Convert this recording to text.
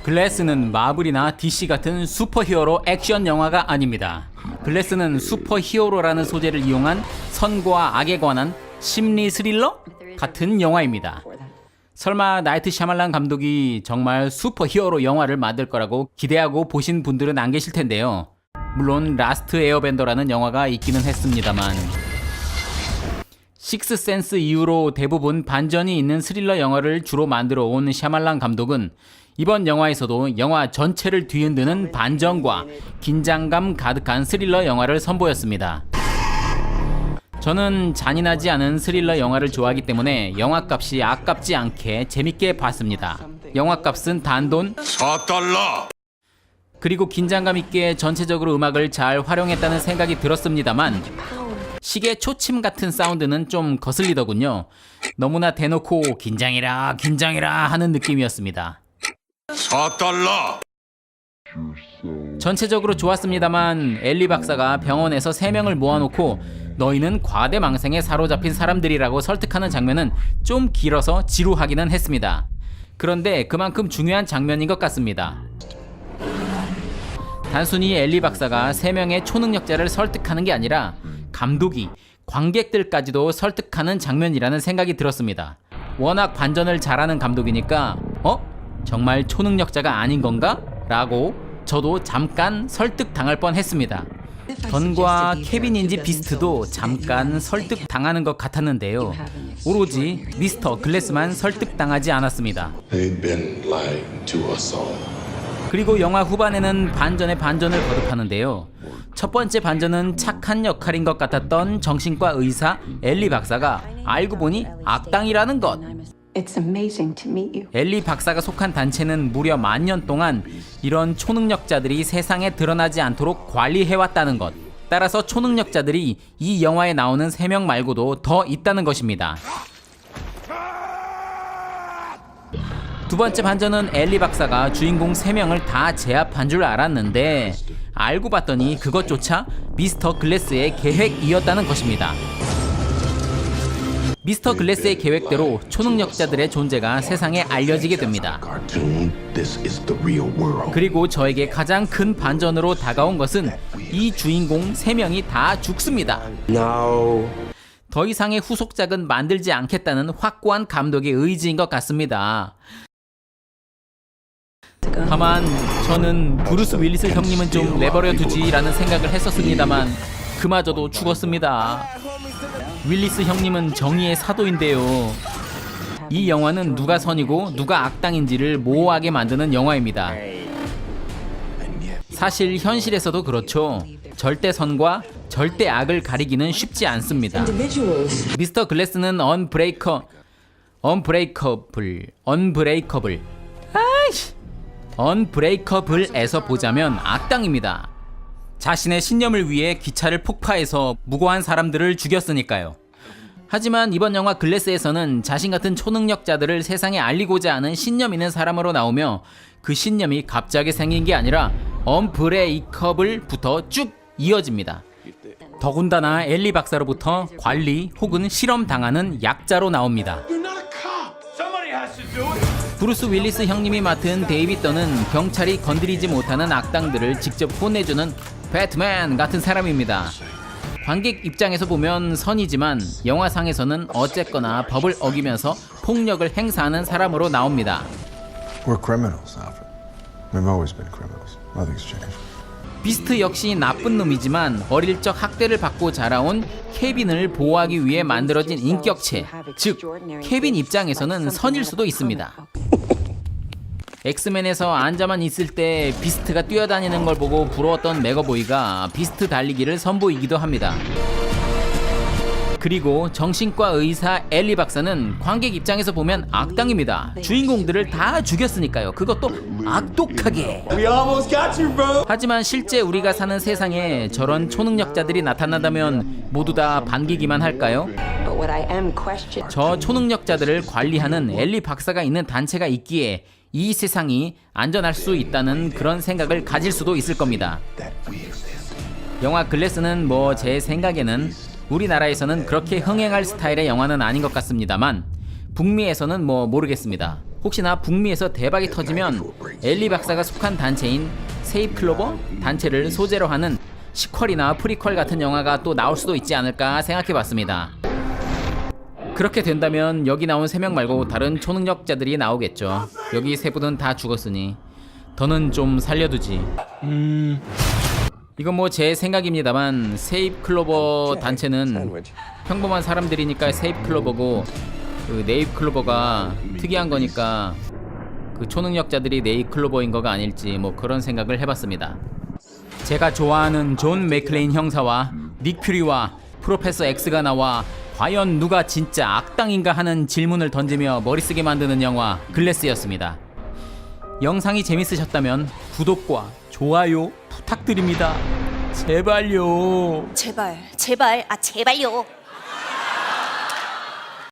글래스는 마블이나 DC 같은 슈퍼히어로 액션 영화가 아닙니다. 글래스는 슈퍼히어로라는 소재를 이용한 선과 악에 관한 심리 스릴러 같은 영화입니다. 설마 나이트 샤말란 감독이 정말 슈퍼히어로 영화를 만들 거라고 기대하고 보신 분들은 안 계실 텐데요. 물론 라스트 에어밴더라는 영화가 있기는 했습니다만 식스센스 이후로 대부분 반전이 있는 스릴러 영화를 주로 만들어 온 샤말란 감독은 이번 영화에서도 영화 전체를 뒤흔드는 반전과 긴장감 가득한 스릴러 영화를 선보였습니다. 저는 잔인하지 않은 스릴러 영화를 좋아하기 때문에 영화값이 아깝지 않게 재밌게 봤습니다. 영화값은 단돈 4달러. 그리고 긴장감 있게 전체적으로 음악을 잘 활용했다는 생각이 들었습니다만 시계 초침 같은 사운드는 좀 거슬리더군요. 너무나 대놓고 긴장해라 하는 느낌이었습니다. 4달러. 전체적으로 좋았습니다만 엘리 박사가 병원에서 3명을 모아놓고 너희는 과대망상에 사로잡힌 사람들이라고 설득하는 장면은 좀 길어서 지루하기는 했습니다. 그런데 그만큼 중요한 장면인 것 같습니다. 단순히 엘리 박사가 3명의 초능력자를 설득하는 게 아니라 감독이 관객들까지도 설득하는 장면이라는 생각이 들었습니다. 워낙 반전을 잘하는 감독이니까 정말 초능력자가 아닌 건가? 라고 저도 잠깐 설득당할 뻔했습니다. 던과 케빈인지 비스트도 잠깐 설득당하는 것 같았는데요. 오로지 미스터 글래스만 설득당하지 않았습니다. They've been lying to us all. 그리고 영화 후반에는 반전에 반전을 거듭하는데요. 첫 번째 반전은 착한 역할인 것 같았던 정신과 의사 엘리 박사가 알고 보니 악당이라는 것. 엘리 박사가 속한 단체는 무려 10,000년 동안 이런 초능력자들이 세상에 드러나지 않도록 관리해왔다는 것. 따라서 초능력자들이 이 영화에 나오는 3명 말고도 더 있다는 것입니다. 두 번째 반전은 엘리 박사가 주인공 3명을 다 제압한 줄 알았는데 알고 봤더니 그것조차 미스터 글래스의 계획이었다는 것입니다. 미스터 글래스의 계획대로 초능력자들의 존재가 세상에 알려지게 됩니다. 그리고 저에게 가장 큰 반전으로 다가온 것은 이 주인공 3명이 다 죽습니다. 더 이상의 후속작은 만들지 않겠다는 확고한 감독의 의지인 것 같습니다. 다만 저는 브루스 윌리스 형님은 좀 내버려 두지라는 생각을 했었습니다만 그마저도 죽었습니다. 윌리스 형님은 정의의 사도인데요. 이 영화는 누가 선이고 누가 악당인지를 모호하게 만드는 영화입니다. 사실 현실에서도 그렇죠. 절대 선과 절대 악을 가리기는 쉽지 않습니다. 미스터 글래스는 언브레이커블에서 보자면 악당입니다. 자신의 신념을 위해 기차를 폭파해서 무고한 사람들을 죽였으니까요. 하지만 이번 영화 글래스에서는 자신 같은 초능력자들을 세상에 알리고자 하는 신념 있는 사람으로 나오며 그 신념이 갑자기 생긴 게 아니라 언브레이커블부터 쭉 이어집니다. 더군다나 엘리 박사로부터 관리 혹은 실험당하는 약자로 나옵니다. 브루스 윌리스 형님이 맡은 데이빗 던은 경찰이 건드리지 못하는 악당들을 직접 혼내주는 배트맨 같은 사람입니다. 관객 입장에서 보면 선이지만 영화상에서는 어쨌거나 법을 어기면서 폭력을 행사하는 사람으로 나옵니다. We're criminals, Alfred. We've always been criminals. Nothing's changed. 비스트 역시 나쁜 놈이지만 어릴 적 학대를 받고 자라온 케빈을 보호하기 위해 만들어진 인격체, 즉 케빈 입장에서는 선일 수도 있습니다. 엑스맨에서 앉아만 있을 때 비스트가 뛰어다니는 걸 보고 부러웠던 메가보이가 비스트 달리기를 선보이기도 합니다. 그리고 정신과 의사 엘리 박사는 관객 입장에서 보면 악당입니다. 주인공들을 다 죽였으니까요. 그것도 악독하게. 하지만 실제 우리가 사는 세상에 저런 초능력자들이 나타난다면 모두 다 반기기만 할까요? 저 초능력자들을 관리하는 엘리 박사가 있는 단체가 있기에 이 세상이 안전할 수 있다는 그런 생각을 가질 수도 있을 겁니다. 영화 글래스는 제 생각에는 우리나라에서는 그렇게 흥행할 스타일의 영화는 아닌 것 같습니다만 북미에서는 모르겠습니다. 혹시나 북미에서 대박이 터지면 엘리 박사가 속한 단체인 세이프 클로버 단체를 소재로 하는 시퀄이나 프리퀄 같은 영화가 또 나올 수도 있지 않을까 생각해봤습니다. 그렇게 된다면 여기 나온 3명 말고 다른 초능력자들이 나오겠죠. 여기 3분은 다 죽었으니 더는 좀 살려두지. 이건 뭐 제 생각입니다만 세이프 클로버 단체는 평범한 사람들이니까 세이프 클로버고 그 네이프 클로버가 특이한 거니까 그 초능력자들이 네이프 클로버인 거가 아닐지 뭐 그런 생각을 해봤습니다. 제가 좋아하는 존 맥클레인 형사와 닉 퓨리와 프로페서 X가 나와 과연 누가 진짜 악당인가 하는 질문을 던지며 머리쓰게 만드는 영화 글래스였습니다. 영상이 재밌으셨다면 구독과 좋아요 부탁드립니다. 제발요. 제발, 제발, 제발요.